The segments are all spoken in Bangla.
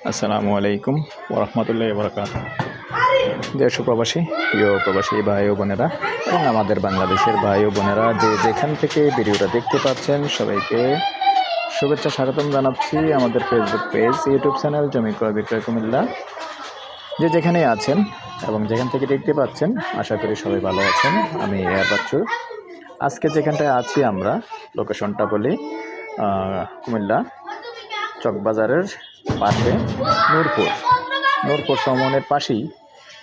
আসসালামু আলাইকুম ওরহমতুল্লাহি ওবরাকাতুহু। দেশ ও প্রবাসী প্রিয় প্রবাসী ভাই ও বোনেরা এবং আমাদের বাংলাদেশের ভাই ও বোনেরা যে যেখান থেকে ভিডিওটা দেখতে পাচ্ছেন সবাইকে শুভেচ্ছা স্বাগতম জানাচ্ছি আমাদের ফেসবুক পেজ ইউটিউব চ্যানেল জমি ক্রয় বিক্রয় কুমিল্লা। যে যেখানেই আছেন এবং যেখান থেকে দেখতে পাচ্ছেন আশা করি সবাই ভালো আছেন। আমি বাচ্চু। আজকে যেখানটায় আছি আমরা লোকেশনটা বলি কুমিল্লা চকবাজারের পাশে নূরপুর সমনের পাশেই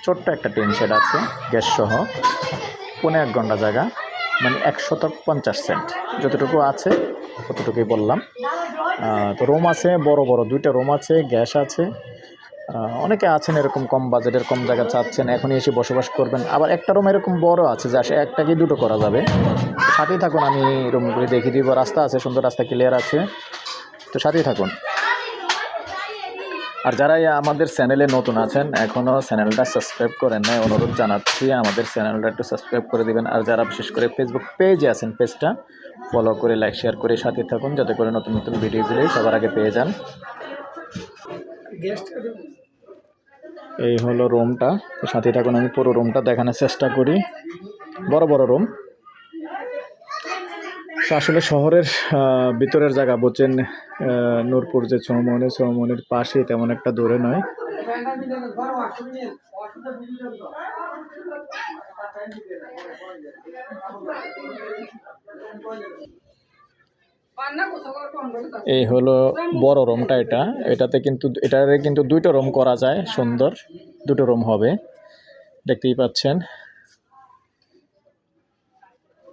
ছোট্ট একটা টিন শেড আছে, গ্যাস সহ 1.5 ঘন্টা জায়গা, মানে 150 সেন্ট যতটুকু আছে ততটুকুই বললাম। তো রুম আছে, বড় বড় 2টা রুম আছে, গ্যাস আছে। অনেকে আছেন এরকম কম বাজেটের কম জায়গা চাচ্ছেন, এখনই এসে বসবাস করবেন। আবার একটা রুম এরকম বড় আছে যে আসে একটাকেই 2টো করা যাবে। সাথেই থাকুন, আমি রুমগুলি দেখিয়ে দিব। রাস্তা আছে, সুন্দর রাস্তা, ক্লিয়ার আছে, তো সাথেই থাকুন। আর যারা আমাদের চ্যানেলে নতুন আছেন এখনও চ্যানেলটা সাবস্ক্রাইব করেন নাই, অনুরোধ জানাচ্ছি আমাদের চ্যানেলটা একটু সাবস্ক্রাইব করে দিবেন। আর যারা বিশেষ করে ফেসবুক পেজে আছেন পেজটা ফলো করে লাইক শেয়ার করে সাথে থাকুন, যাতে করে নতুন নতুন ভিডিওগুলি সবার আগে পেয়ে যান। এই হলো রুমটা, তো সাথে থাকুন, আমি পুরো রুমটা দেখানোর চেষ্টা করি। বড় বড় রুম। তো আসলে শহরের ভিতরের জায়গা বুঝছেন, নূরপুর যে চৌমনির পাশে তেমন একটা দূরে নয়। এই হলো বড় রুমটা। এটাতে কিন্তু 2টো রুম করা যায়, সুন্দর 2টো রুম হবে, দেখতেই পাচ্ছেন।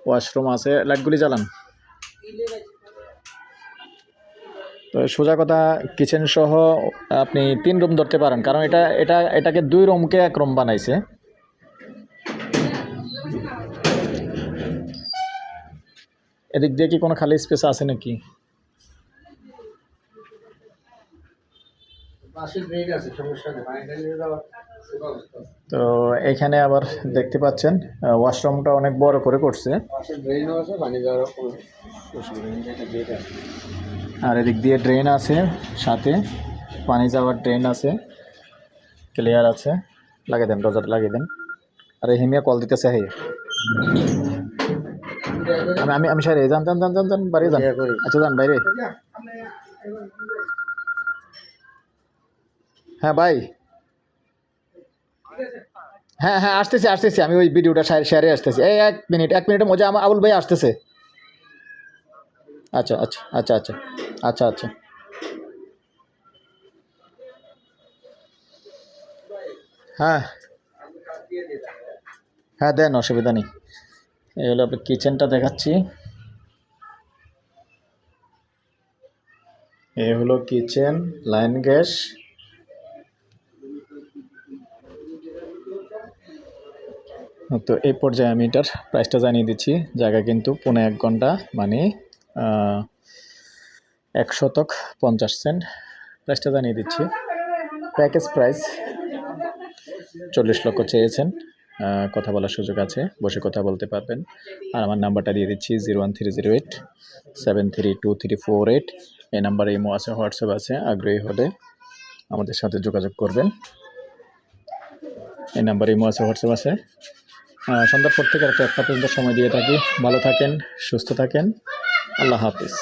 ওয়াশরুম আছে, লাইটগুলি জ্বালান। তো সোজা কথা, কিচেন সহ আপনি 3 রুম ধরতে পারেন, কারণ এটাকে 2 রুমকে 1 রুম বানাইছে। এদিক দিয়ে কি কোনো খালি স্পেস আছে নাকি? তো এখানে আবার দেখতে পাচ্ছেন ওয়াশরুমটা অনেক বড় করে করছে, আর এদিক দিয়ে ড্রেন আছে, সাথে পানি যাওয়ার ড্রেন আছে, ক্লিয়ার আছে। লাগিয়ে দেন, দরজাটা লাগিয়ে দেন। আর এই হিমিয়া কল দিতেছে। হে আমি সারি যান বাইরে যান। আচ্ছা যান বাইরে। হ্যাঁ ভাই, হ্যাঁ আসতেছি আমি ওই ভিডিওটা শেয়ারে আসতেছি। এই 1 মিনিটের মধ্যে আবুল ভাই আসতেছে। আচ্ছা। হ্যাঁ দেন, অসুবিধা নেই। এই হলো আপনার কিচেনটা দেখাচ্ছি। এই হলো কিচেন, লাইন গ্যাস। তো এই পর্যায়ে আমি এটার প্রাইসটা জানিয়ে দিচ্ছি। জায়গা কিন্তু 1.5 ঘন্টা, মানে 150 সেন্ট। প্রাইসটা জানিয়ে দিচ্ছি। প্যাকেজ প্রাইস 40 লক্ষ চেয়েছেন। কথা বলার সুযোগ আছে, বসে কথা বলতে পারবেন। আর আমার নাম্বারটা দিয়ে দিচ্ছি 01308 732348। এই নাম্বারে ইমো আছে, হোয়াটসঅ্যাপ আছে। আগ্রহী হলে আমাদের সাথে যোগাযোগ করবেন। এই নাম্বারে ইমো আছে, হোয়াটসঅ্যাপ আছে। সন্ধ্যার পর থেকে 1টা পর্যন্ত সময় দিয়ে থাকি। ভালো থাকেন, সুস্থ থাকেন। আল্লাহ হাফিজ।